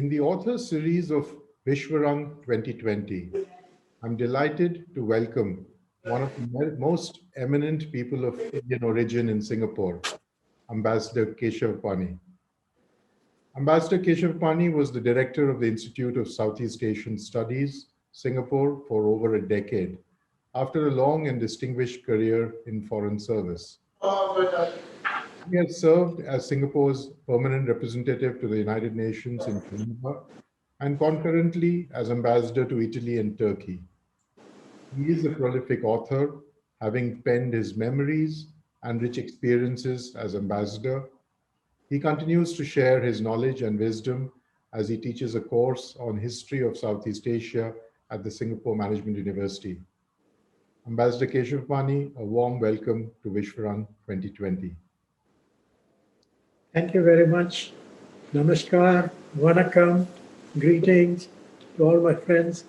In the author series of Vishwarang 2020, I'm delighted to welcome one of the most eminent people of Indian origin in Singapore, Ambassador Keshavpany. Ambassador Keshavpany was the director of the Institute of Southeast Asian Studies, Singapore, for over a decade, after a long and distinguished career in foreign service. He has served as Singapore's permanent representative to the United Nations in Geneva and concurrently as ambassador to Italy and Turkey. He is a prolific author, having penned his memories and rich experiences as ambassador. He continues to share his knowledge and wisdom as he teaches a course on history of Southeast Asia at the Singapore Management University. Ambassador Keshavpany, a warm welcome to Vishwarang 2020. Thank you very much. Namaskar, Vanakkam, greetings to all my friends.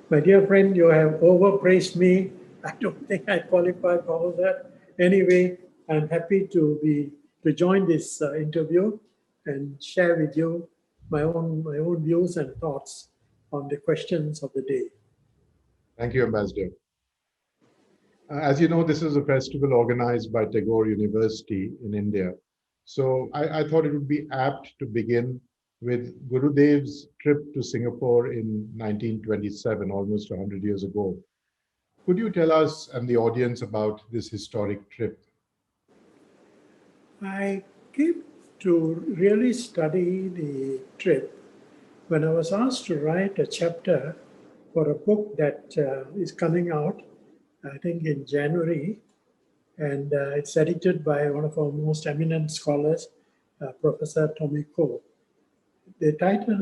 My dear friend, you have overpraised me. I don't think I qualify for all that. Anyway, I'm happy to join this interview and share with you my own views and thoughts on the questions of the day. Thank you, Ambassador. As you know, this is a festival organized by Tagore University in India. So I thought it would be apt to begin with Gurudev's trip to Singapore in 1927, almost 100 years ago. Could you tell us and the audience about this historic trip? I came to really study the trip when I was asked to write a chapter for a book that is coming out, I think in January, and it's edited by one of our most eminent scholars, Professor Tommy Koh. The title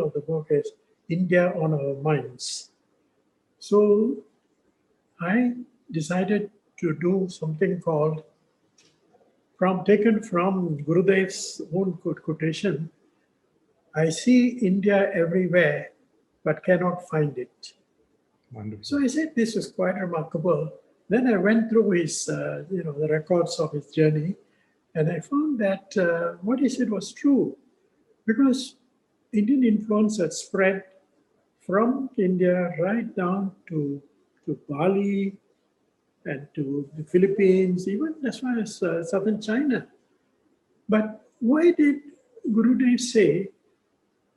of the book is India on Our Minds. So I decided to do something called, taken from Gurudev's own quotation, I see India everywhere, but cannot find it. Wonderful. So I said this was quite remarkable. Then I went through his, the records of his journey, and I found that what he said was true, because Indian influence had spread from India right down to Bali and to the Philippines, even as far as southern China. But why did Gurudev say,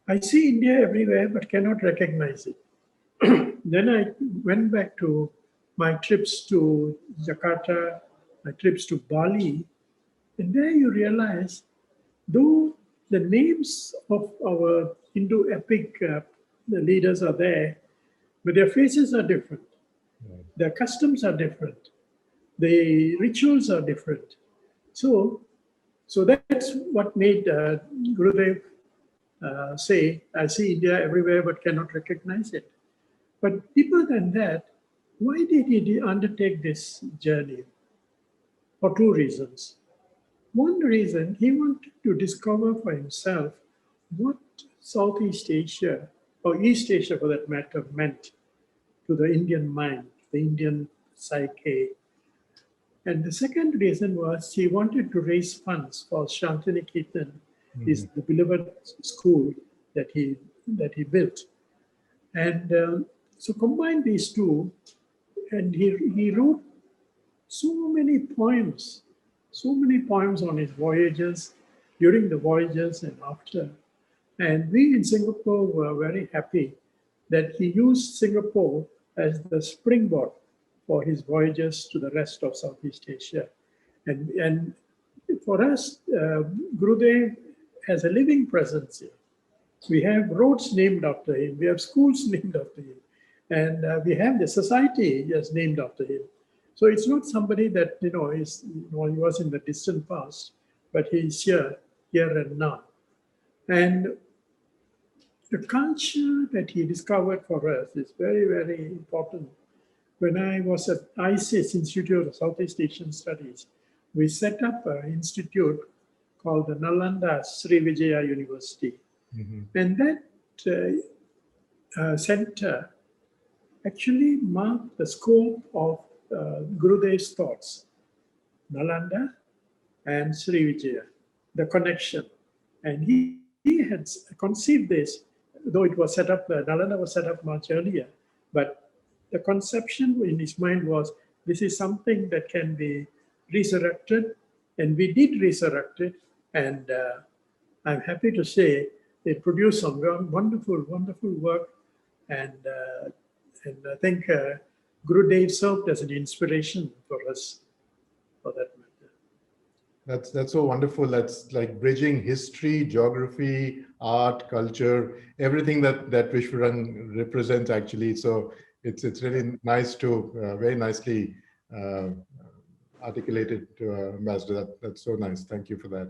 I see India everywhere but cannot recognize it? Then I went back to my trips to Jakarta, my trips to Bali, and there you realize, though the names of our Hindu epic the leaders are there, but their faces are different. Right. Their customs are different. The rituals are different. So that's what made Gurudev say, I see India everywhere but cannot recognize it. But deeper than that, why did he undertake this journey? For two reasons. One reason, he wanted to discover for himself what Southeast Asia, or East Asia for that matter, meant to the Indian mind, the Indian psyche. And the second reason was he wanted to raise funds for Shantiniketan, is the beloved school that he built. And so combine these two, and he wrote so many poems on his voyages, during the voyages and after. And we in Singapore were very happy that he used Singapore as the springboard for his voyages to the rest of Southeast Asia. And for us, Gurudev has a living presence here. We have roads named after him, we have schools named after him, and we have the society just named after him. So it's not somebody that, he was in the distant past, but he's here and now. And the culture that he discovered for us is very, very important. When I was at ISIS, Institute of Southeast Asian Studies, we set up an institute called the Nalanda Sri Vijaya University. And that center actually marked the scope of Gurudev's thoughts, Nalanda and Sri Vijaya, the connection. And he he had conceived this, though it was set up, Nalanda was set up much earlier, but the conception in his mind was, this is something that can be resurrected, and we did resurrect it, and I'm happy to say they produced some wonderful, wonderful work, and I think Gurudev served as an inspiration for us, for that matter. That's so wonderful. That's like bridging history, geography, art, culture, everything that Vishwarang represents actually. So it's really nice to very nicely articulated, Ambassador. That's so nice. Thank you for that.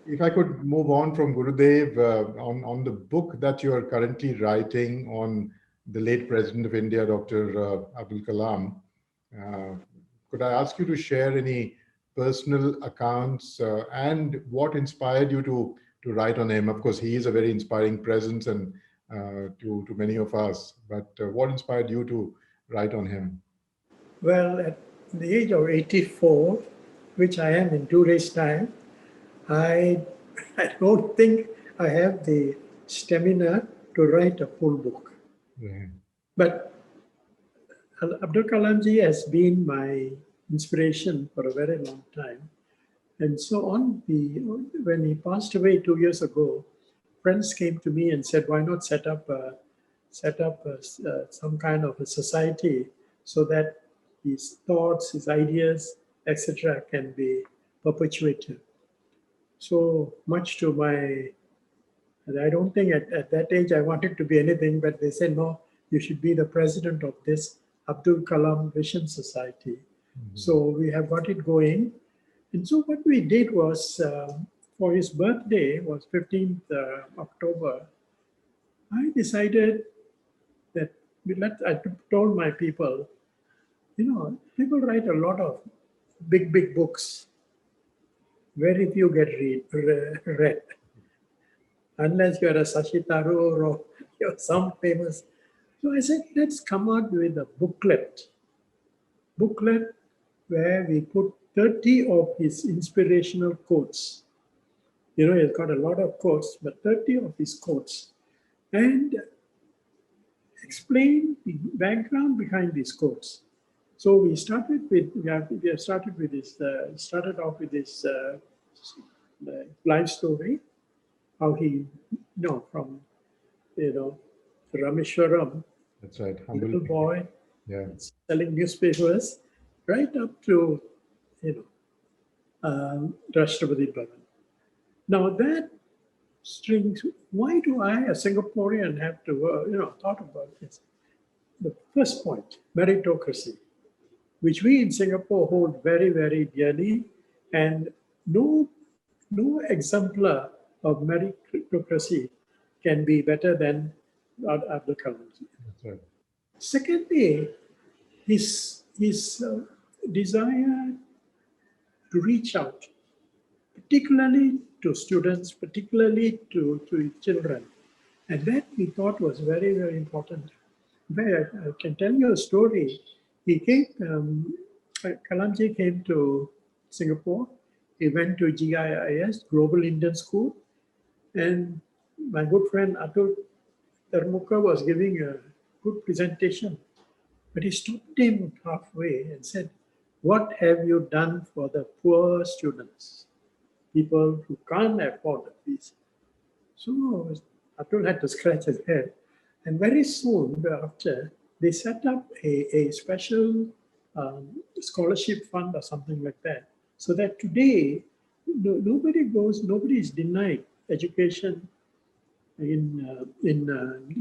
If I could move on from Gurudev on the book that you are currently writing on the late President of India, Dr. Abdul Kalam, could I ask you to share any personal accounts and what inspired you to write on him? Of course, he is a very inspiring presence and to many of us, but what inspired you to write on him? Well, at the age of 84, which I am in 2 days' time, I don't think I have the stamina to write a full book. Yeah. But Abdul Kalamji has been my inspiration for a very long time. And so when he passed away 2 years ago, friends came to me and said, why not set up some kind of a society so that his thoughts, his ideas, etc. can be perpetuated. So much to my, I don't think at that age I wanted to be anything, but they said, no, you should be the president of this Abdul Kalam Vision Society. Mm-hmm. So we have got it going. And so what we did was, for his birthday, was 15th October, I decided that I told my people, people write a lot of big books. Very few get read. Unless you're a Sashi Tharoor or you're some famous. So I said, let's come out with a booklet where we put 30 of his inspirational quotes. He's got a lot of quotes, but 30 of his quotes. And explain the background behind these quotes. So we started off with this life story, how he, from, Rameshwaram, that's right, little boy, yeah, selling newspapers, right up to, Rashtrapati Bhavan. Now that strings, why do I, a Singaporean, have to, thought about this? The first point, meritocracy, which we in Singapore hold very, very dearly, and no exemplar of meritocracy can be better than Abdul Kalam. that's right. Secondly, his desire to reach out, particularly to students, particularly to children, and that we thought was very, very important. I can tell you a story. He came, Kalamji came to Singapore. He went to GIIS, Global Indian School, and my good friend Atul Dharmuka was giving a good presentation, but he stopped him halfway and said, what have you done for the poor students, people who can't afford the fees? So Atul had to scratch his head. And very soon after, they set up a special scholarship fund or something like that. So that today, nobody is denied education in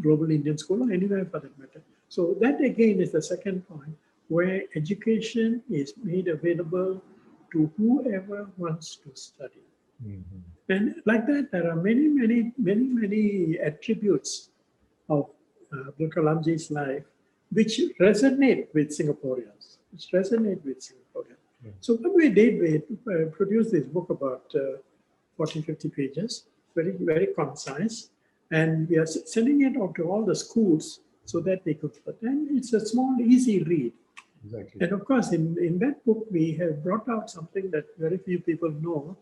Global Indian School or anywhere for that matter. So that again is the second point, where education is made available to whoever wants to study. Mm-hmm. And like that, there are many attributes of Abdul Kalamji's life which resonate with Singaporeans. Yeah. So what we did, we produced this book about 40, 50 pages, very, very concise, and we are sending it out to all the schools so that they could, and it's a small, easy read. Exactly. And of course, in that book, we have brought out something that very few people know.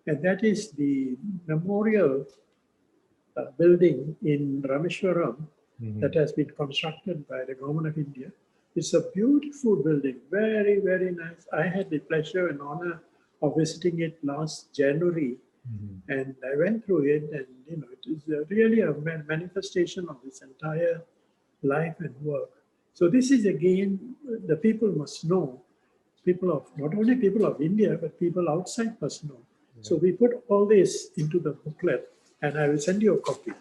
and that is the memorial building in Rameshwaram that has been constructed by the government of India. It's a beautiful building, very, very nice. I had the pleasure and honor of visiting it last January, and I went through it, and it is really a manifestation of this entire life and work. So this is again, the people must know, people of, not only people of India, but people outside must know. So we put all this into the booklet, and I will send you a copy.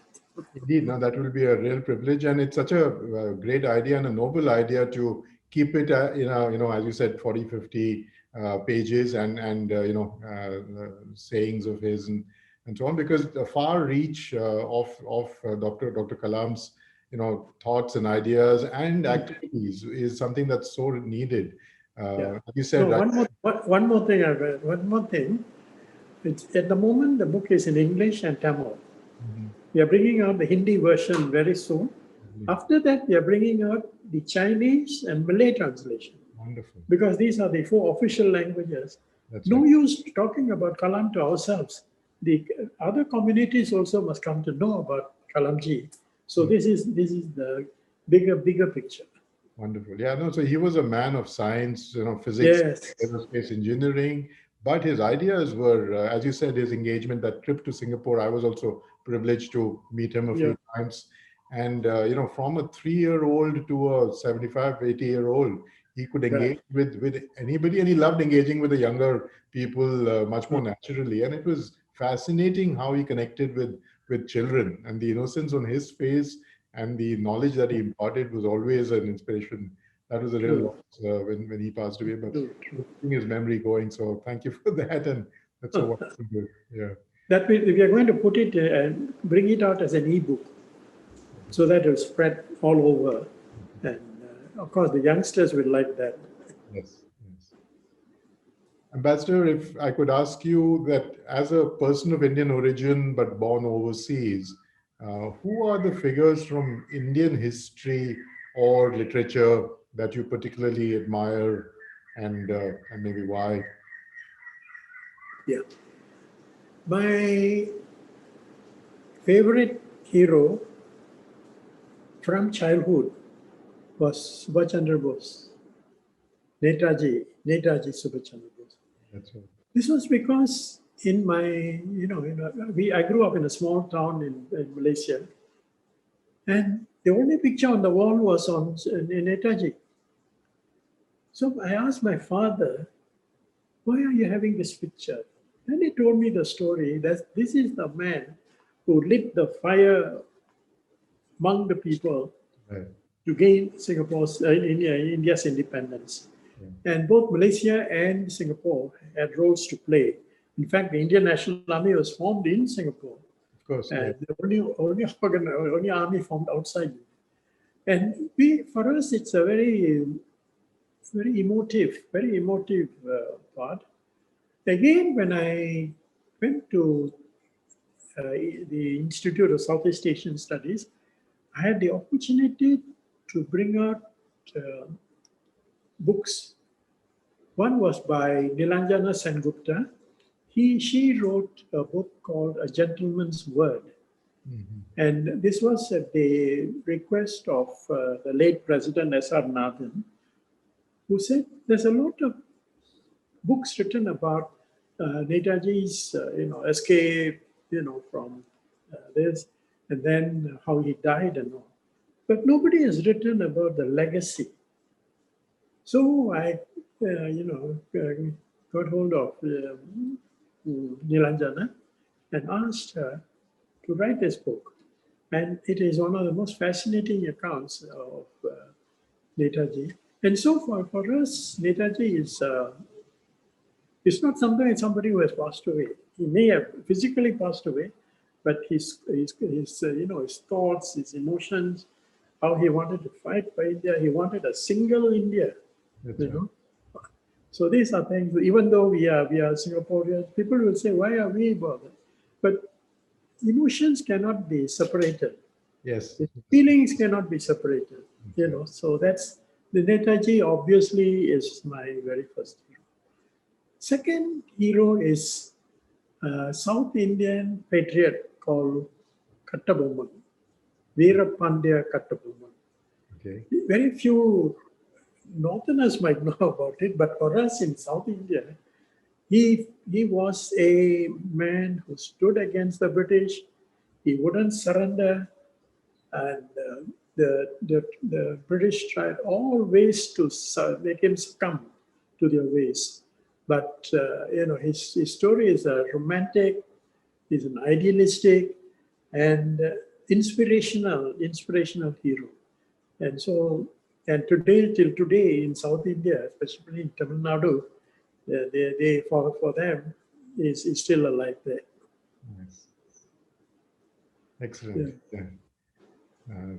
Indeed, no, that will be a real privilege, and it's such a great idea and a noble idea to keep it, as you said, 40, 50 pages and sayings of his and so on, because the far reach of Dr. Kalam's thoughts and ideas and activities is something that's so needed. You said, no, one more thing. I read. One more thing. It's, at the moment, the book is in English and Tamil. We are bringing out the Hindi version very soon. After that, we are bringing out the Chinese and Malay translation. Wonderful. Because these are the 4 official languages. That's no right. use talking about Kalam to ourselves. The other communities also must come to know about Kalamji. So this is the bigger picture. Wonderful. Yeah, no, so he was a man of science, physics, Yes. aerospace engineering, but his ideas were, as you said, his engagement, that trip to Singapore, I was also privileged to meet him a few times. And, from a 3-year-old to a 75, 80-year-old, he could engage with anybody, and he loved engaging with the younger people much more naturally. And it was fascinating how he connected with children, and the innocence on his face and the knowledge that he imparted was always an inspiration. That was a real loss when he passed away, but keeping his memory going. So thank you for that, and that's so wonderful. Yeah. That we are going to put it and bring it out as an e-book, so that it will spread all over, and of course the youngsters will like that. Yes. Ambassador, if I could ask you that, as a person of Indian origin but born overseas, who are the figures from Indian history or literature that you particularly admire, and maybe why? Yeah. My favorite hero from childhood was Subhash Chandra Bose, Netaji Subhash Chandra Bose. That's right. This was because in my, I grew up in a small town in Malaysia, and the only picture on the wall was on Netaji. So I asked my father, why are you having this picture? And he told me the story that this is the man who lit the fire among the people to gain India's independence. And both Malaysia and Singapore had roles to play. In fact, the Indian National Army was formed in Singapore. Of course. And the only army formed outside. And for us, it's a very emotive part. Again, when I went to the Institute of Southeast Asian Studies, I had the opportunity to bring out books. One was by Nilanjana Sengupta. She wrote a book called A Gentleman's Word. And this was at the request of the late President S.R. Nathan, who said there's a lot of books written about Netaji's, escape, from this, and then how he died and all. But nobody has written about the legacy. So I, got hold of Nilanjana and asked her to write this book. And it is one of the most fascinating accounts of Netaji. And so for us, Netaji is it's not somebody who has passed away. He may have physically passed away, but his thoughts, his emotions, how he wanted to fight for India, he wanted a single India. So these are things. Even though we are Singaporeans, people will say, "Why are we bothered?" But emotions cannot be separated. Yes. Feelings cannot be separated. So that's the Netaji. Obviously, is my very first hero. Second hero is South Indian patriot called Kattabomman, Veerapandya Kattabomman. Okay. Very few Northerners might know about it, but for us in South India, he was a man who stood against the British. He wouldn't surrender, and the British tried all ways to make him succumb to their ways. But his story is a romantic, is an idealistic, and inspirational hero. And so, and today, till today in South India, especially in Tamil Nadu, they for them is still alive there. Nice. Excellent. Yeah.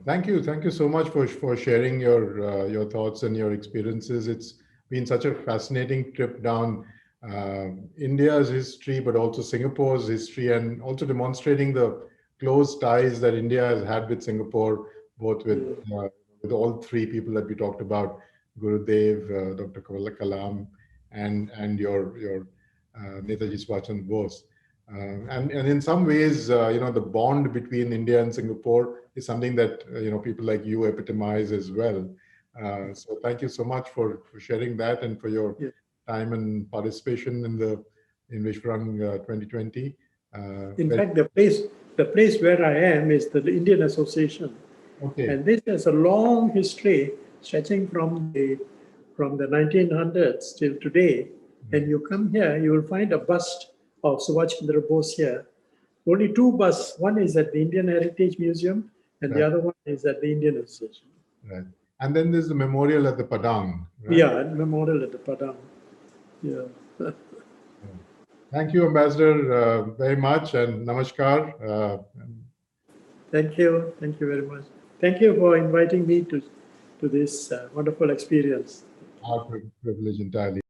Thank you so much for sharing your thoughts and your experiences. It's been such a fascinating trip down India's history, but also Singapore's history, and also demonstrating the close ties that India has had with Singapore, both with all three people that we talked about, Gurudev, Dr. Kalam, and your Netaji Subhashchandra Bose. And in some ways, the bond between India and Singapore is something that people like you epitomize as well. So thank you so much for sharing that and for your time and participation in Vishwarang 2020. In fact, the place where I am is the Indian Association, and this has a long history stretching from the 1900s till today. And you come here, you will find a bust of Subhash Chandra Bose here. Only two busts. One is at the Indian Heritage Museum, and the other one is at the Indian Association. Right. And then there's the memorial at the Padang. Right? Yeah, memorial at the Padang. Yeah. Thank you, Ambassador, very much, and namaskar. Thank you very much. Thank you for inviting me to this wonderful experience. Our privilege entirely.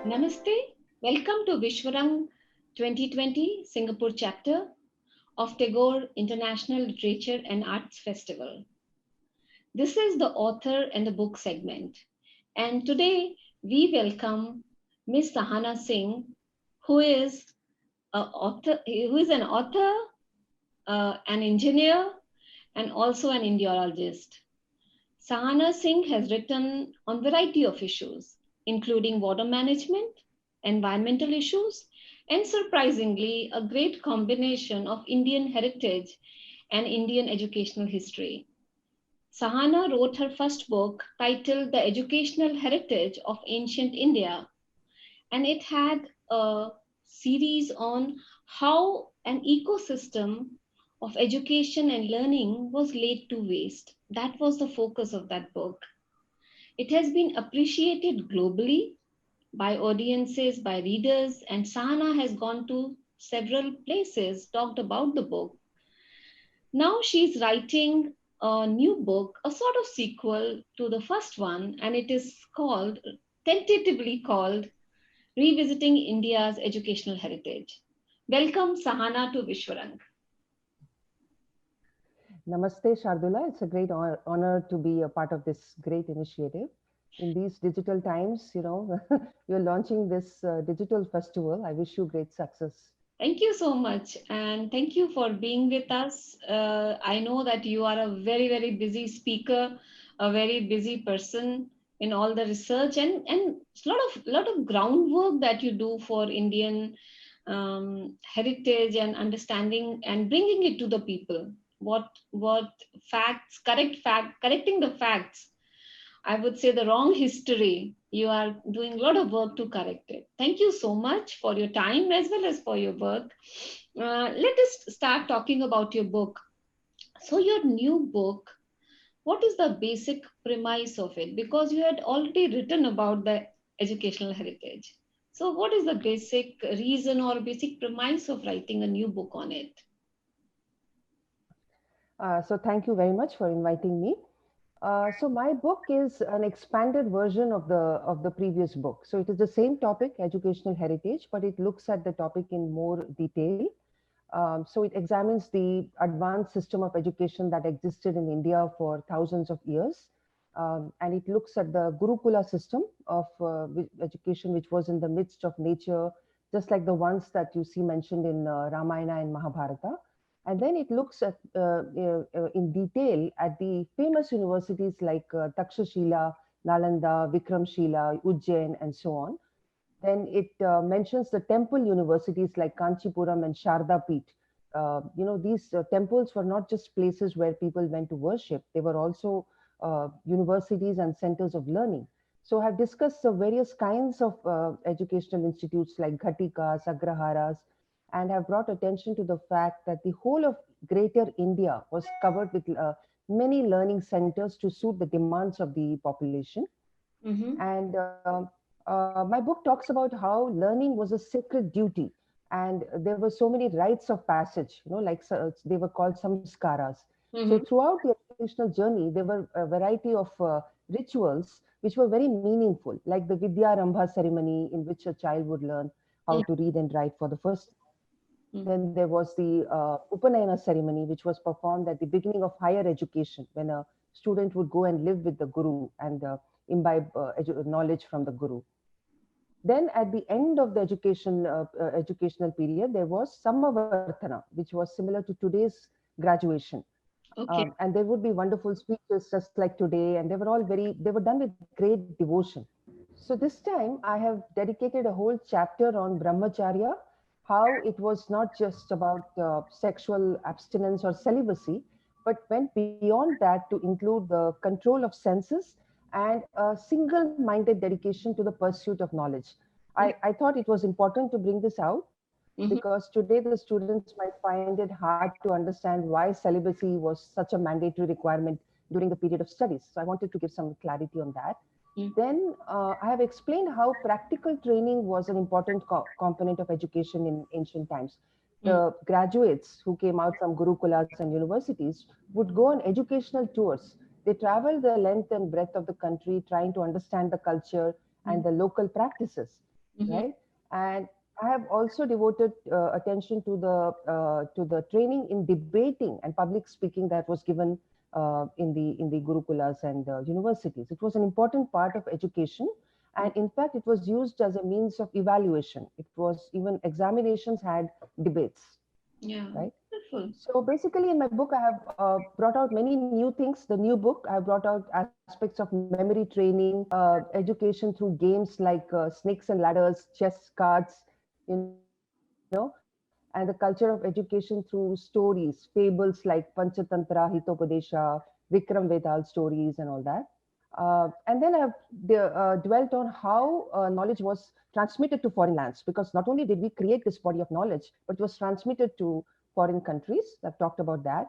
Namaste. Welcome to Vishwarang 2020 Singapore chapter of Tagore International Literature and Arts Festival. This is the author and the book segment. And today we welcome Ms. Sahana Singh, who is an author, an engineer, and also an Indiologist. Sahana Singh has written on a variety of issues, including water management, environmental issues, and surprisingly, a great combination of Indian heritage and Indian educational history. Sahana wrote her first book titled The Educational Heritage of Ancient India, and it had a series on how an ecosystem of education and learning was laid to waste. That was the focus of that book. It has been appreciated globally by audiences, by readers, and Sahana has gone to several places, talked about the book. Now she's writing a new book, a sort of sequel to the first one, and it is tentatively called Revisiting India's Educational Heritage. Welcome, Sahana, to Vishwarang. Namaste, Shardula. It's a great honor to be a part of this great initiative. In these digital times, you're launching this digital festival. I wish you great success. Thank you so much. And thank you for being with us. I know that you are a very, very busy speaker, a very busy person in all the research and a lot of groundwork that you do for Indian heritage and understanding and bringing it to the people. What facts, correcting the facts. I would say the wrong history. You are doing a lot of work to correct it. Thank you so much for your time as well as for your work. Let us start talking about your book. So your new book, what is the basic premise of it? Because you had already written about the educational heritage. So what is the basic reason or basic premise of writing a new book on it? So thank you very much for inviting me. So my book is an expanded version of the previous book. So it is the same topic, educational heritage, but it looks at the topic in more detail. So it examines the advanced system of education that existed in India for thousands of years. And it looks at the Gurukula system of education, which was in the midst of nature, just like the ones that you see mentioned in Ramayana and Mahabharata. And then it looks at in detail at the famous universities like Takshashila, Nalanda, Vikramshila, Ujjain, and so on. Then it mentions the temple universities like Kanchipuram and Sharda Peeth. These temples were not just places where people went to worship, they were also universities and centers of learning. So I've discussed the various kinds of educational institutes like Ghatikas, Agraharas, and have brought attention to the fact that the whole of Greater India was covered with many learning centers to suit the demands of the population. Mm-hmm. And my book talks about how learning was a sacred duty, and there were so many rites of passage, like they were called samskaras. So Mm-hmm. throughout the educational journey, there were a variety of rituals which were very meaningful, like the Vidyarambha ceremony, in which a child would learn how to read and write for the first. Then there was the Upanayana ceremony, which was performed at the beginning of higher education, when a student would go and live with the guru and imbibe knowledge from the guru. Then at the end of the educational period, there was Samavartana, which was similar to today's graduation. Okay. And there would be wonderful speeches just like today, and they were done with great devotion. So this time I have dedicated a whole chapter on brahmacharya, how it was not just about sexual abstinence or celibacy, but went beyond that to include the control of senses and a single-minded dedication to the pursuit of knowledge. I thought it was important to bring this out Mm-hmm. because today the students might find it hard to understand why celibacy was such a mandatory requirement during the period of studies. So I wanted to give some clarity on that. Then I have explained how practical training was an important component of education in ancient times. The graduates who came out from gurukulas and universities would go on educational tours. They traveled the length and breadth of the country trying to understand the culture and the local practices, Mm-hmm. right? And I have also devoted attention to the training in debating and public speaking that was given in the gurukulas and universities. It was an important part of education, and in fact, it was used as a means of evaluation. It was even examinations had debates, Yeah. right? Wonderful. So basically, in my book, I have brought out many new things. The new book, I have brought out aspects of memory training, education through games like snakes and ladders, chess, cards, and the culture of education through stories, fables like Panchatantra, Hitopadesha, Vikram Vedal stories, and all that. And then I've dwelt on how knowledge was transmitted to foreign lands, because not only did we create this body of knowledge, but it was transmitted to foreign countries. I've talked about that.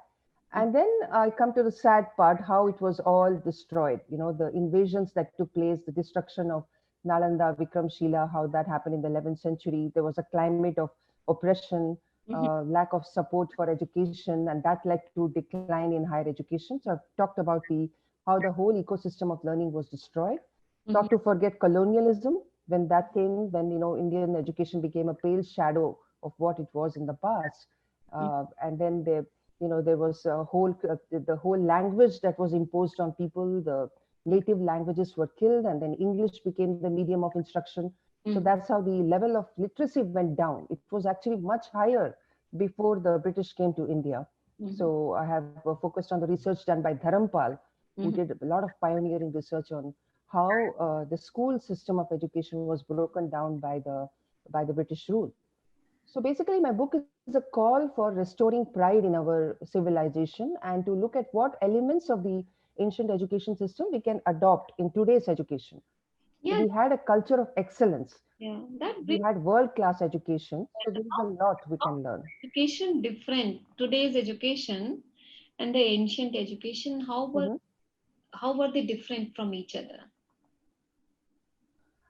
And then I come to the sad part, how it was all destroyed. The invasions that took place, the destruction of Nalanda, Vikramshila, how that happened in the 11th century. There was a climate of oppression, Mm-hmm. lack of support for education, and that led to decline in higher education. So I've talked about how the whole ecosystem of learning was destroyed. Mm-hmm. Not to forget colonialism. When that came, then Indian education became a pale shadow of what it was in the past. And then there was the whole language that was imposed on people. The native languages were killed, and then English became the medium of instruction. So that's how the level of literacy went down. It was actually much higher before the British came to India. So I have focused on the research done by Dharampal, who did a lot of pioneering research on how the school system of education was broken down by the British rule. So basically, my book is a call for restoring pride in our civilization and to look at what elements of the ancient education system we can adopt in today's education. So Yeah. we had a culture of excellence. Yeah. That We brings had world-class education. So there is a lot we can learn. education different. Today's education and the ancient education, Mhm. how were they different from each other?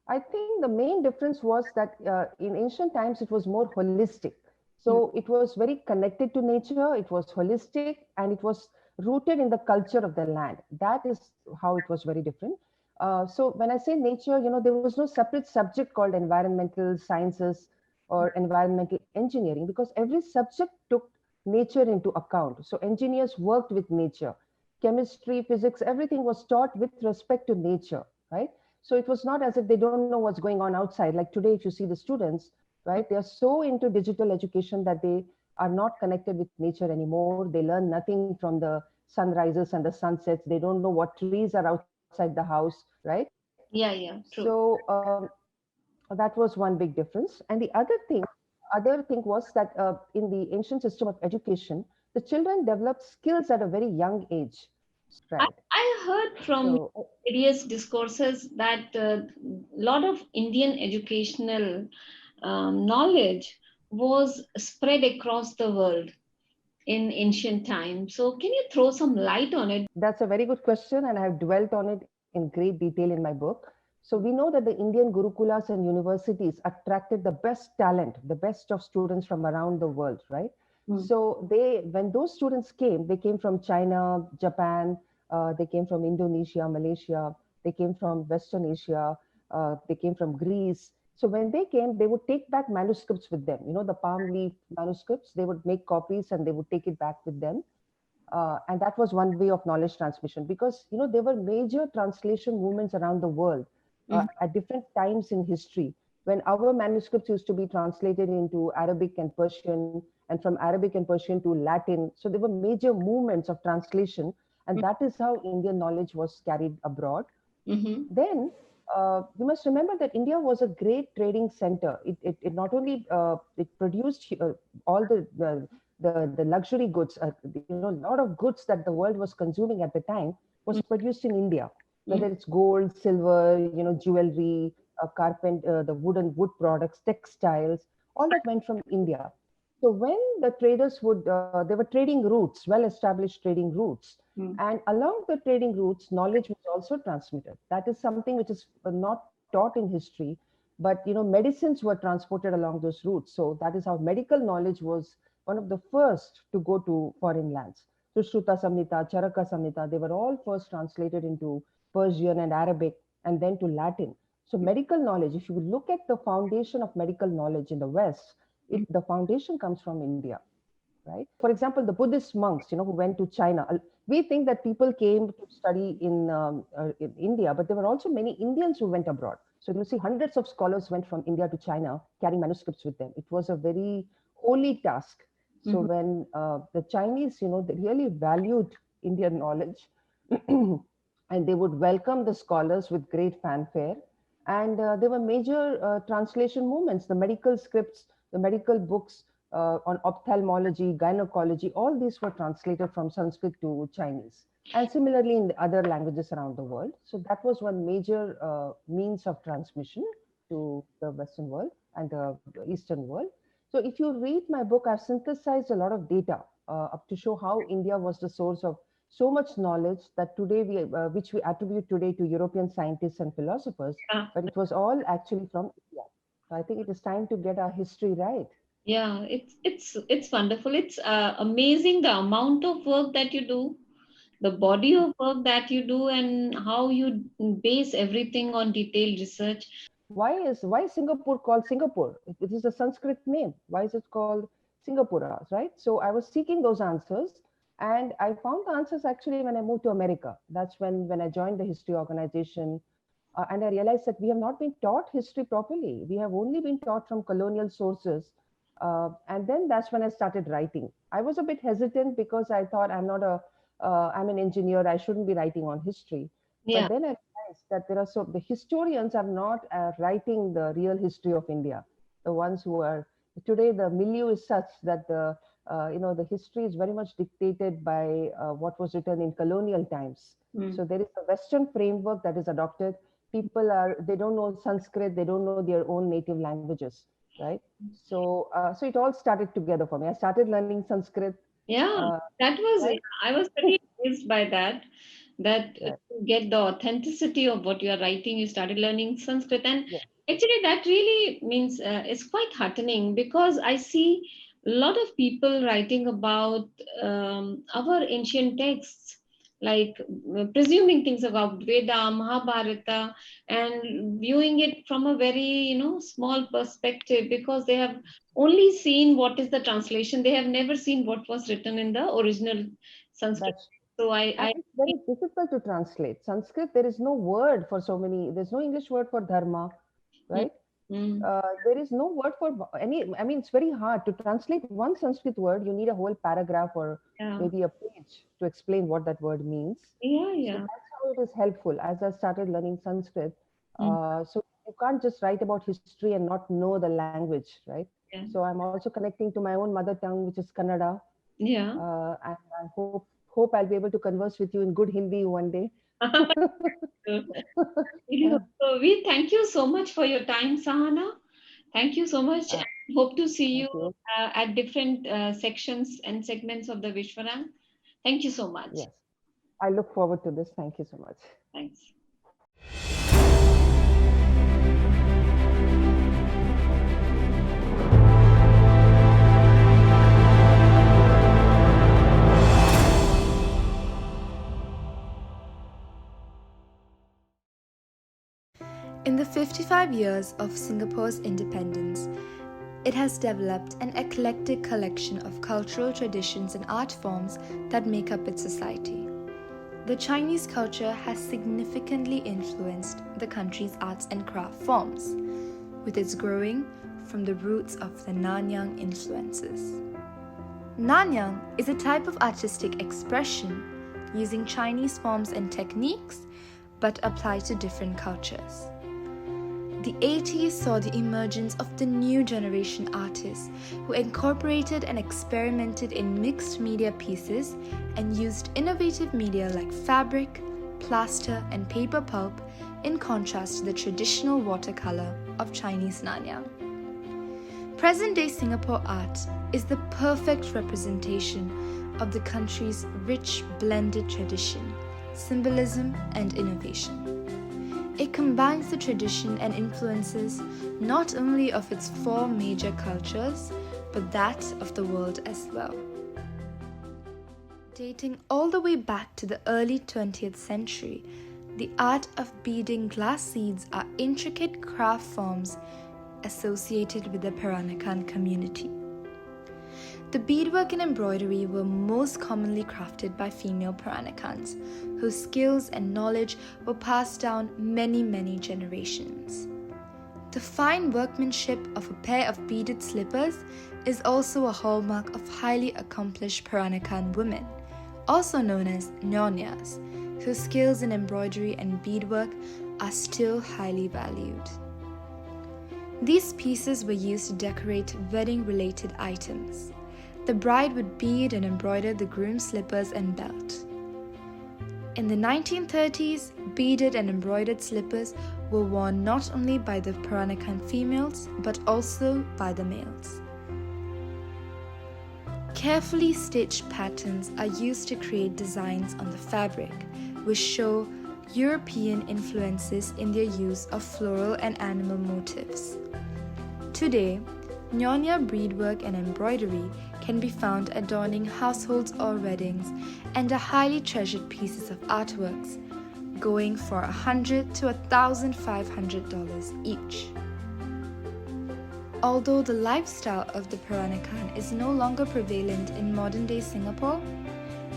I think the main difference was that in ancient times it was more holistic. So it was very connected to nature, it was holistic, and it was rooted in the culture of the land. That is how it was very different. So when I say nature, there was no separate subject called environmental sciences or environmental engineering, because every subject took nature into account. So engineers worked with nature. Chemistry, physics, everything was taught with respect to nature, right? So it was not as if they don't know what's going on outside. Like today, if you see the students, right, they are so into digital education that they are not connected with nature anymore. They learn nothing from the sunrises and the sunsets. They don't know what trees are outside the house, right? Yeah, yeah, So true. that was one big difference. And the other thing was that in the ancient system of education, the children developed skills at a very young age, I, right? I heard from So various discourses that a lot of Indian educational knowledge was spread across the world in ancient times. So, can you throw some light on it? that's a very good question, and I have dwelt on it in great detail in my book. So we know that the Indian gurukulas and universities attracted the best talent, the best of students from around the world, right? Mm. So when those students came, they came from China, Japan, they came from Indonesia, Malaysia, they came from Western Asia, they came from Greece. So when they came, they would take back manuscripts with them. The palm leaf manuscripts. They would make copies and they would take it back with them. And that was one way of knowledge transmission, because there were major translation movements around the world Mm. at different times in history, when our manuscripts used to be translated into Arabic and Persian, and from Arabic and Persian to Latin. So there were major movements of translation, and that is how Indian knowledge was carried abroad. Mm-hmm. Then we must remember that India was a great trading center. It not only it produced all the luxury goods, a lot of goods that the world was consuming at the time was produced in India. Whether it's gold, silver, jewelry, the wood products, textiles, all that went from India. So when the traders there were trading routes, well-established trading routes, Mm. and along the trading routes, knowledge was also transmitted. That is something which is not taught in history, but medicines were transported along those routes. So that is how medical knowledge was one of the first to go to foreign lands. Sushruta Samhita, Charaka Samhita, they were all first translated into Persian and Arabic, and then to Latin. So medical knowledge, if you look at the foundation of medical knowledge in the West, the foundation comes from India, right? For example, the Buddhist monks, who went to China. We think that people came to study in India, but there were also many Indians who went abroad. So you see, hundreds of scholars went from India to China carrying manuscripts with them. It was a very holy task. So Mhm. when the Chinese, they really valued Indian knowledge, and they would welcome the scholars with great fanfare. And there were major translation movements, the medical scripts, the medical books on ophthalmology, gynecology, all these were translated from Sanskrit to Chinese. And similarly in the other languages around the world. So that was one major means of transmission to the Western world and the Eastern world. So if you read my book, I've synthesized a lot of data up to show how India was the source of so much knowledge that today which we attribute today to European scientists and philosophers, Yeah. but it was all actually from India. So I think it is time to get our history right. Yeah, it's wonderful. It's amazing the amount of work that you do, the body of work that you do, and how you base everything on detailed research. Why Singapore called Singapore? It is a Sanskrit name. Why is it called Singapura, right? So I was seeking those answers, and I found the answers actually when I moved to America. That's when I joined the history organization, and I realized that we have not been taught history properly. We have only been taught from colonial sources, and then that's when I started writing. I was a bit hesitant because I thought I'm an engineer. I shouldn't be writing on history. Yeah. But then I realized that the historians are not writing the real history of India. The ones who are today, the milieu is such that the history is very much dictated by what was written in colonial times. Mm. So there is a Western framework that is adopted. They don't know Sanskrit, they don't know their own native languages, right? So it all started together for me. I started learning Sanskrit. Yeah, Uh, that was, right? I was pretty amazed by that, Right. to get the authenticity of what you are writing, you started learning Sanskrit. And Yeah. actually, that really means it's quite heartening, because I see lot of people writing about our ancient texts, like presuming things about Veda, Mahabharata, and viewing it from a very, small perspective, because they have only seen what is the translation. They have never seen what was written in the original Sanskrit. That's So and it's very difficult to translate. Sanskrit, there is no word for so many. There's no English word for dharma, Mm, right? mm, There is no word for any. I mean, it's very hard to translate one Sanskrit word. You need a whole paragraph or yeah, maybe a page to explain what that word means. yeah, So yeah. that's how it is helpful as I started learning Sanskrit. Mm, So you can't just write about history and not know the language, right? yeah, So I'm also connecting to my own mother tongue, which is Kannada, yeah. and I hope I'll be able to converse with you in good Hindi one day. So we thank you so much for your time, Sahana. Thank you so much. Uh, Hope to see you Thank you. at different sections and segments of the Vishwarang. Thank you so much. Yes, I look forward to this. Thank you so much. Thanks. In the 55 years of Singapore's independence, it has developed an eclectic collection of cultural traditions and art forms that make up its society. The Chinese culture has significantly influenced the country's arts and craft forms, with its growing from the roots of the Nanyang influences. Nanyang is a type of artistic expression using Chinese forms and techniques, but applied to different cultures. The 80s saw the emergence of the new generation artists who incorporated and experimented in mixed media pieces and used innovative media like fabric, plaster, and paper pulp in contrast to the traditional watercolor of Chinese Nanyang. Present-day Singapore art is the perfect representation of the country's rich blended tradition, symbolism, and innovation. It combines the tradition and influences not only of its four major cultures, but that of the world as well. Dating all the way back to the early 20th century, the art of beading glass seeds are intricate craft forms associated with the Peranakan community. The beadwork and embroidery were most commonly crafted by female Peranakans, whose skills and knowledge were passed down many generations. The fine workmanship of a pair of beaded slippers is also a hallmark of highly accomplished Peranakan women, also known as nyonyas, whose skills in embroidery and beadwork are still highly valued. These pieces were used to decorate wedding-related items. The bride would bead and embroider the groom's slippers and belt. In the 1930s, beaded and embroidered slippers were worn not only by the Peranakan females, but also by the males. Carefully stitched patterns are used to create designs on the fabric, which show European influences in their use of floral and animal motifs. Today, nyonya beadwork and embroidery can be found adorning households or weddings and are highly treasured pieces of artworks, going for $100 to $1,500 each. Although the lifestyle of the Peranakan is no longer prevalent in modern-day Singapore,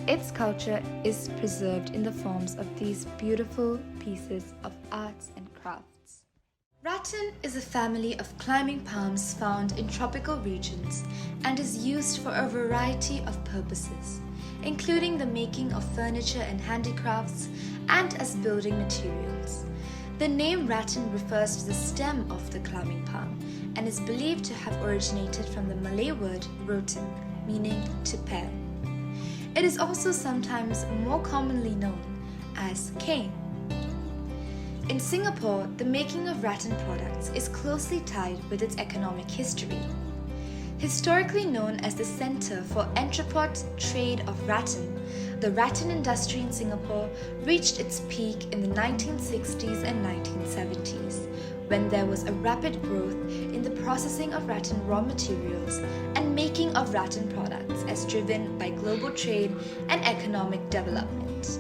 its culture is preserved in the forms of these beautiful pieces of arts and crafts. Rattan is a family of climbing palms found in tropical regions and is used for a variety of purposes, including the making of furniture and handicrafts and as building materials. The name rattan refers to the stem of the climbing palm and is believed to have originated from the Malay word rotan, meaning to pare. It is also sometimes more commonly known as cane. In Singapore, the making of rattan products is closely tied with its economic history. Historically known as the Centre for Entrepot Trade of Rattan, the rattan industry in Singapore reached its peak in the 1960s and 1970s, when there was a rapid growth in the processing of rattan raw materials and making of rattan products as driven by global trade and economic development.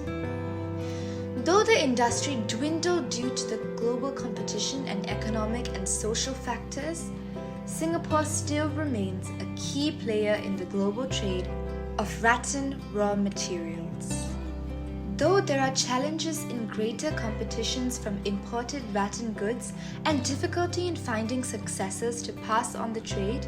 Though the industry dwindled due to the global competition and economic and social factors, Singapore still remains a key player in the global trade of rattan raw materials. Though there are challenges in greater competitions from imported rattan goods and difficulty in finding successors to pass on the trade,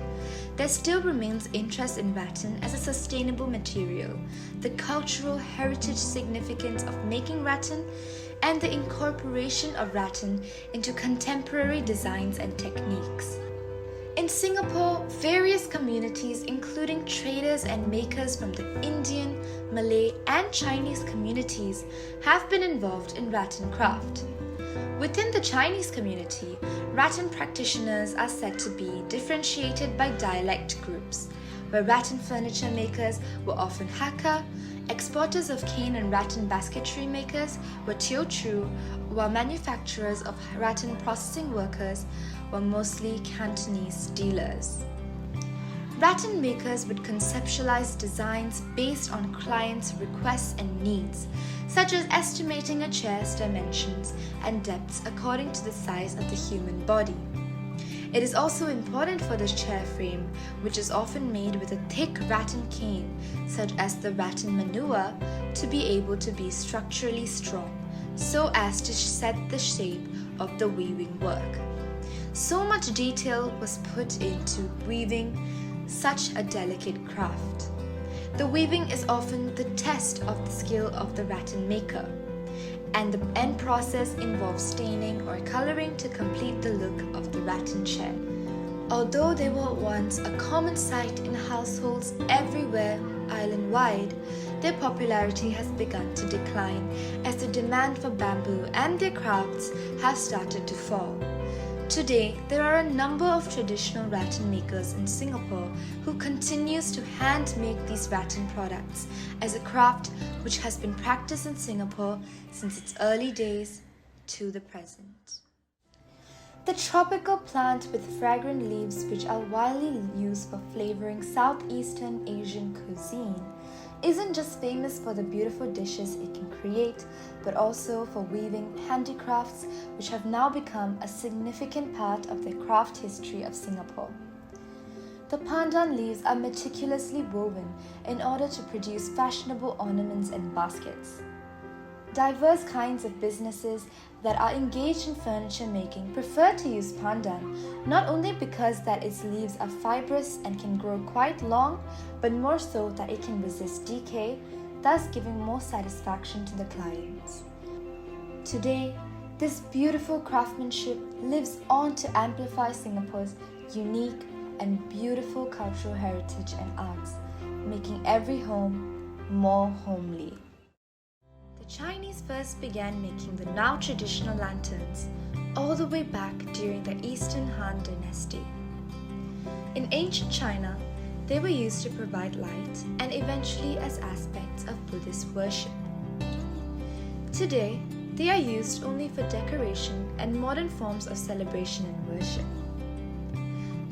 there still remains interest in rattan as a sustainable material, the cultural heritage significance of making rattan, and the incorporation of rattan into contemporary designs and techniques. In Singapore, various communities, including traders and makers from the Indian, Malay, and Chinese communities, have been involved in rattan craft. Within the Chinese community, rattan practitioners are said to be differentiated by dialect groups, where rattan furniture makers were often Hakka, exporters of cane and rattan basketry makers were Teochew, while manufacturers of rattan processing workers were mostly Cantonese dealers. Rattan makers would conceptualize designs based on clients' requests and needs, such as estimating a chair's dimensions and depths according to the size of the human body. It is also important for the chair frame, which is often made with a thick rattan cane, such as the rattan manua, to be able to be structurally strong, so as to set the shape of the weaving work. So much detail was put into weaving such a delicate craft. The weaving is often the test of the skill of the rattan maker, and the end process involves staining or coloring to complete the look of the rattan chair. Although they were once a common sight in households everywhere island-wide, their popularity has begun to decline as the demand for bamboo and their crafts have started to fall. Today, there are a number of traditional rattan makers in Singapore who continues to hand-make these rattan products as a craft which has been practiced in Singapore since its early days to the present. The tropical plant with fragrant leaves which are widely used for flavoring Southeastern Asian cuisine isn't just famous for the beautiful dishes it can create, but also for weaving handicrafts which have now become a significant part of the craft history of Singapore. The pandan leaves are meticulously woven in order to produce fashionable ornaments and baskets. Diverse kinds of businesses that are engaged in furniture making prefer to use pandan, not only because that its leaves are fibrous and can grow quite long, but more so that it can resist decay, thus giving more satisfaction to the clients. Today, this beautiful craftsmanship lives on to amplify Singapore's unique and beautiful cultural heritage and arts, making every home more homely. The Chinese first began making the now traditional lanterns all the way back during the Eastern Han Dynasty. In ancient China, they were used to provide light and eventually as aspects of Buddhist worship. Today, they are used only for decoration and modern forms of celebration and worship.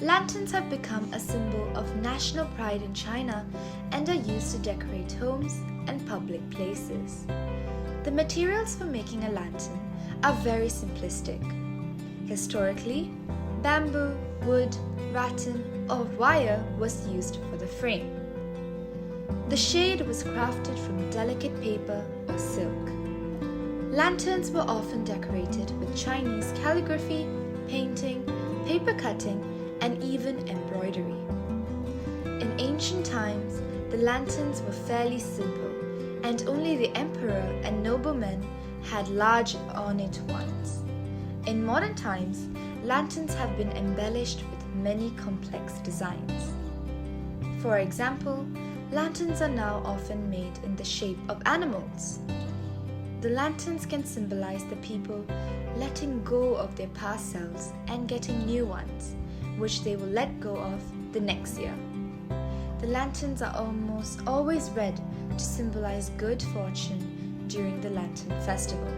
Lanterns have become a symbol of national pride in China and are used to decorate homes and public places. The materials for making a lantern are very simplistic. Historically, bamboo, wood, rattan, or wire was used for the frame. The shade was crafted from delicate paper or silk. Lanterns were often decorated with Chinese calligraphy, painting, paper cutting, and even embroidery. In ancient times, the lanterns were fairly simple, and only the emperor and noblemen had large ornate ones. In modern times, lanterns have been embellished with many complex designs. For example, lanterns are now often made in the shape of animals. The lanterns can symbolize the people letting go of their past selves and getting new ones, which they will let go of the next year. The lanterns are almost always red to symbolize good fortune during the Lantern Festival.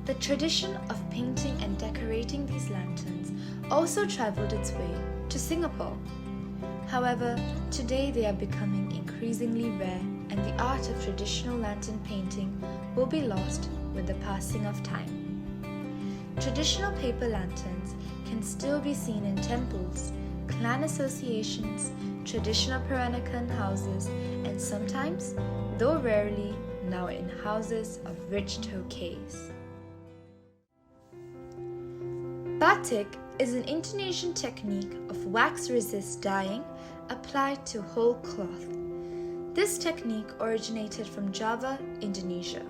The tradition of painting and decorating these lanterns also traveled its way to Singapore. However, today they are becoming increasingly rare, and the art of traditional lantern painting will be lost with the passing of time. Traditional paper lanterns can still be seen in temples, clan associations, traditional Peranakan houses, and sometimes, though rarely, now in houses of rich tokays. Batik is an Indonesian technique of wax-resist dyeing applied to whole cloth. This technique originated from Java, Indonesia.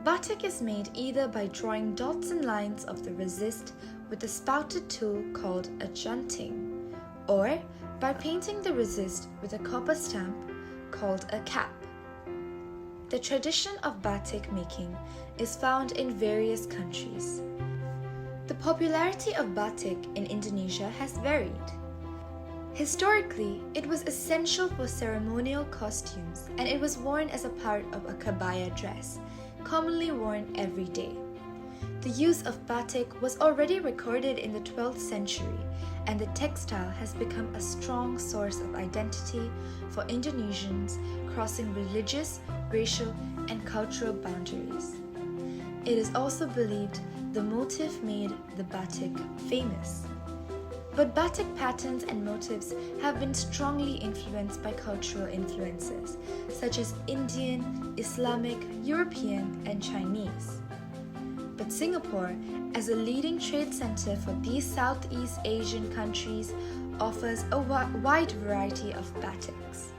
Batik is made either by drawing dots and lines of the resist with a spouted tool called a junting, or by painting the resist with a copper stamp called a cap. The tradition of batik making is found in various countries. The popularity of batik in Indonesia has varied. Historically, it was essential for ceremonial costumes, and it was worn as a part of a kabaya dress, commonly worn every day. The use of batik was already recorded in the 12th century, and the textile has become a strong source of identity for Indonesians crossing religious, racial, and cultural boundaries. It is also believed the motif made the batik famous. But batik patterns and motifs have been strongly influenced by cultural influences, such as Indian, Islamic, European, and Chinese. But Singapore, as a leading trade center for these Southeast Asian countries, offers a wide variety of batiks.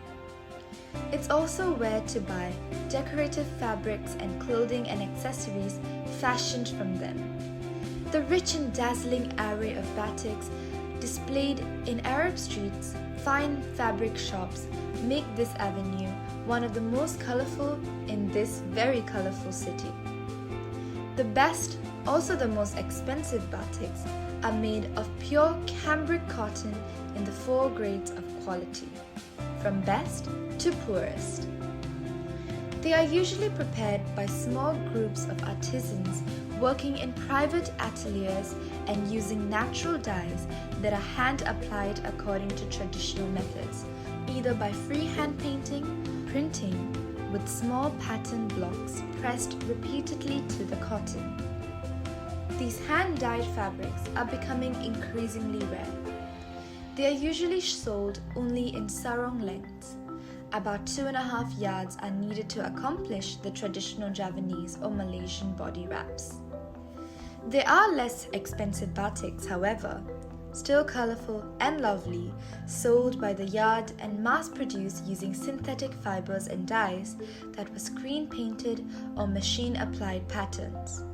It's also where to buy decorative fabrics and clothing and accessories fashioned from them. The rich and dazzling array of batiks displayed in Arab streets, fine fabric shops make this avenue one of the most colorful in this very colorful city. The best, also the most expensive batiks are made of pure cambric cotton in the 4 grades of quality, from best to poorest. They are usually prepared by small groups of artisans working in private ateliers and using natural dyes that are hand-applied according to traditional methods, either by freehand painting, printing, with small pattern blocks pressed repeatedly to the cotton. These hand-dyed fabrics are becoming increasingly rare. They are usually sold only in sarong lengths. About 2.5 yards are needed to accomplish the traditional Javanese or Malaysian body wraps. There are less expensive batiks, however, still colorful and lovely, sold by the yard and mass-produced using synthetic fibers and dyes that were screen-painted or machine-applied patterns.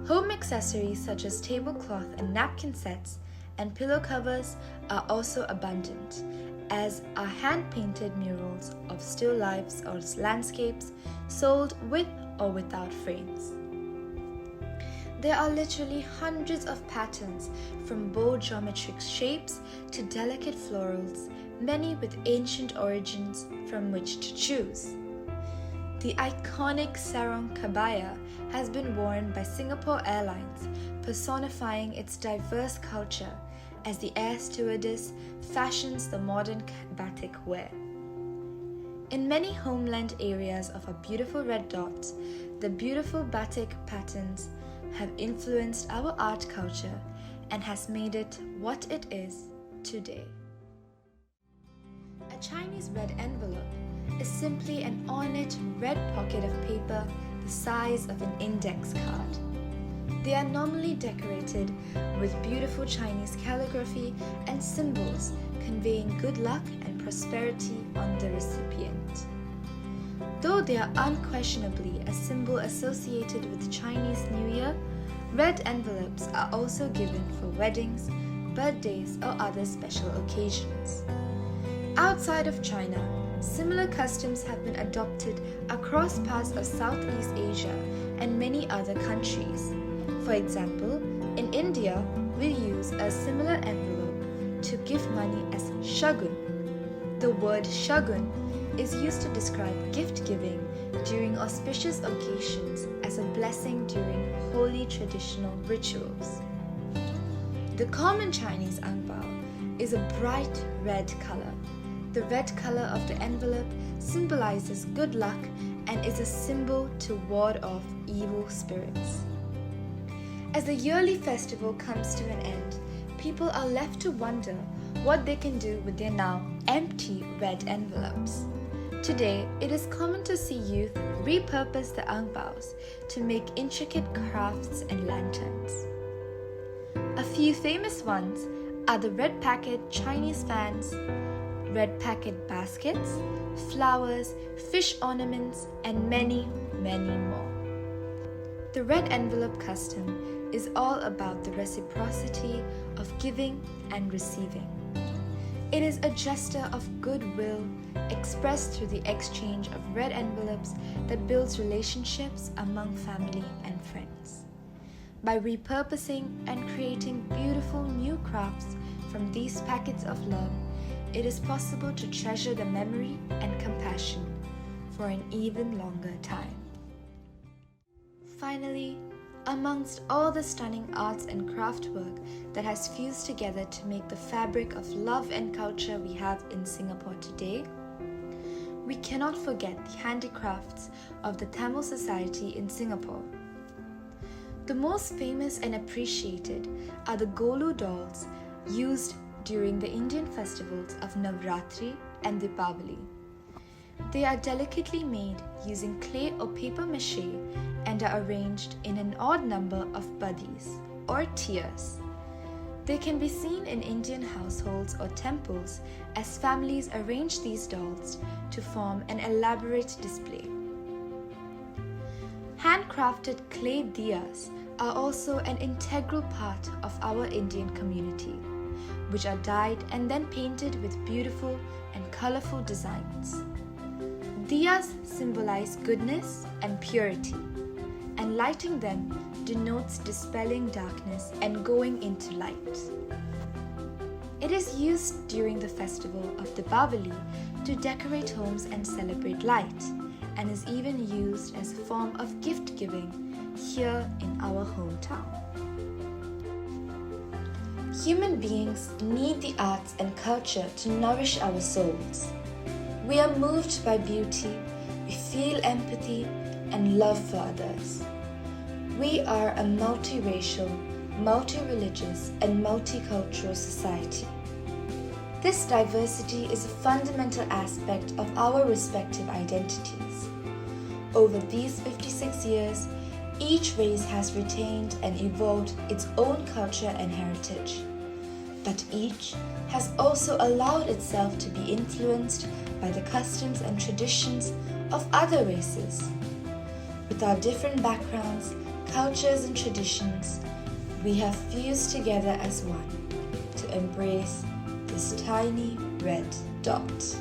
Home accessories such as tablecloth and napkin sets and pillow covers are also abundant, as are hand-painted murals of still lifes or landscapes sold with or without frames. There are literally hundreds of patterns, from bold geometric shapes to delicate florals, many with ancient origins from which to choose. The iconic sarong kabaya has been worn by Singapore Airlines, personifying its diverse culture as the air stewardess fashions the modern batik wear. In many homeland areas of our beautiful red dots, the beautiful batik patterns have influenced our art culture and has made it what it is today. A Chinese red envelope is simply an ornate red pocket of paper the size of an index card. They are normally decorated with beautiful Chinese calligraphy and symbols conveying good luck and prosperity on the recipient. Though they are unquestionably a symbol associated with Chinese New Year, red envelopes are also given for weddings, birthdays, or other special occasions. Outside of China, similar customs have been adopted across parts of Southeast Asia and many other countries. For example, in India, we use a similar envelope to give money as shagun. The word shagun is used to describe gift giving during auspicious occasions as a blessing during holy traditional rituals. The common Chinese ang bao is a bright red color. The red color of the envelope symbolizes good luck and is a symbol to ward off evil spirits. As the yearly festival comes to an end, people are left to wonder what they can do with their now empty red envelopes. Today, it is common to see youth repurpose the ang baos to make intricate crafts and lanterns. A few famous ones are the red packet Chinese fans, red packet baskets, flowers, fish ornaments, and many, many more. The red envelope custom is all about the reciprocity of giving and receiving. It is a gesture of goodwill expressed through the exchange of red envelopes that builds relationships among family and friends. By repurposing and creating beautiful new crafts from these packets of love, it is possible to treasure the memory and compassion for an even longer time. Finally, amongst all the stunning arts and craft work that has fused together to make the fabric of love and culture we have in Singapore today, we cannot forget the handicrafts of the Tamil society in Singapore. The most famous and appreciated are the Golu dolls used during the Indian festivals of Navratri and Deepavali. They are delicately made using clay or paper mache and are arranged in an odd number of buddies or tiers. They can be seen in Indian households or temples as families arrange these dolls to form an elaborate display. Handcrafted clay diyas are also an integral part of our Indian community, which are dyed and then painted with beautiful and colorful designs. Diyas symbolize goodness and purity, and lighting them denotes dispelling darkness and going into light. It is used during the festival of Deepavali to decorate homes and celebrate light, and is even used as a form of gift giving here in our hometown. Human beings need the arts and culture to nourish our souls. We are moved by beauty, we feel empathy and love for others. We are a multiracial, multi-religious and multicultural society. This diversity is a fundamental aspect of our respective identities. Over these 56 years, each race has retained and evolved its own culture and heritage. But each has also allowed itself to be influenced by the customs and traditions of other races. With our different backgrounds, cultures and traditions, we have fused together as one to embrace this tiny red dot.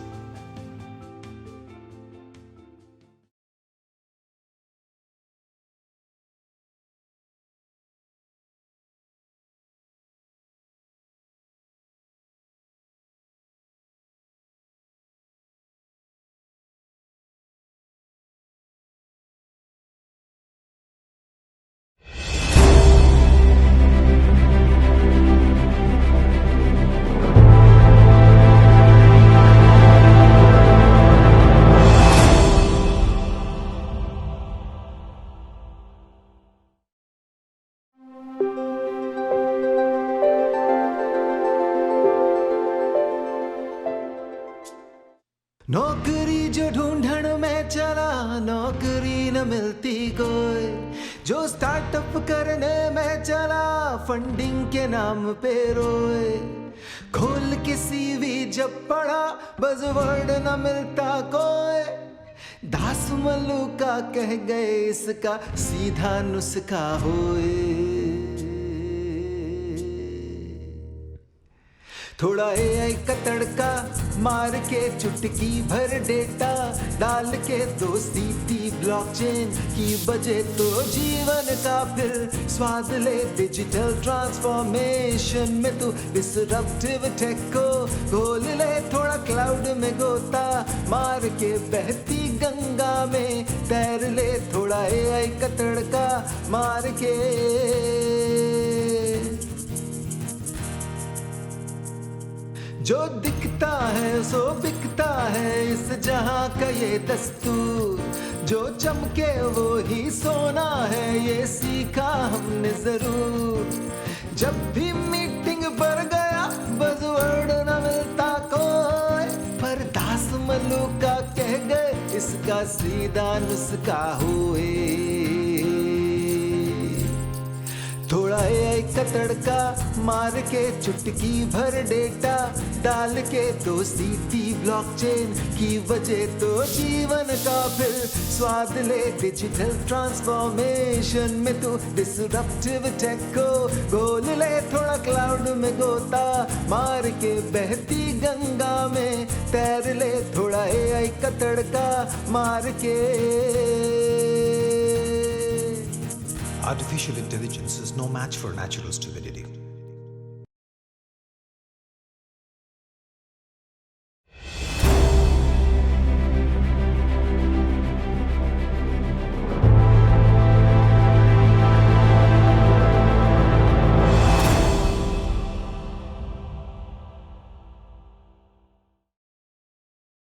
नौकरी जो ढूंढण में चला, नौकरी न मिलती कोई। जो startup करने में चला, फंडिंग के नाम पे रोए। खोल के सीवी जब पढ़ा, बज़वर्ड न मिलता कोई। दास मल्लुका कह गए इसका सीधा नुस्खा होए। थोड़ा AI का तड़का मार के चुटकी भर डेटा डाल के 2 सीटी ब्लॉकचेन की बजे तो जीवन का फिर स्वाद ले डिजिटल ट्रांसफॉर्मेशन में तू डिसरप्टिव टेक को घोल ले थोड़ा क्लाउड में गोता मार के बहती गंगा में तैर ले थोड़ा AI का तड़का मार के जो दिखता है सो बिकता है इस जहां का ये दस्तूर जो चमके वो ही सोना है ये सीखा हमने जरूर जब भी मीटिंग पर गया बज़वर्ड न मिलता कोई पर दास मलूका कह गए इसका सीधा नुस्खा हुए थोड़ा AI का तड़का मार के चुटकी भर डेटा डाल के 2 सीटी ब्लॉकचेन की वजह तो जीवन का फिर स्वाद ले डिजिटल ट्रांसफॉर्मेशन में तू डिसरप्टिव टेक को गोल ले थोड़ा क्लाउड में गोता मार के बहती गंगा में तैर ले थोड़ा AI का तड़का मार के Artificial intelligence is no match for natural stupidity.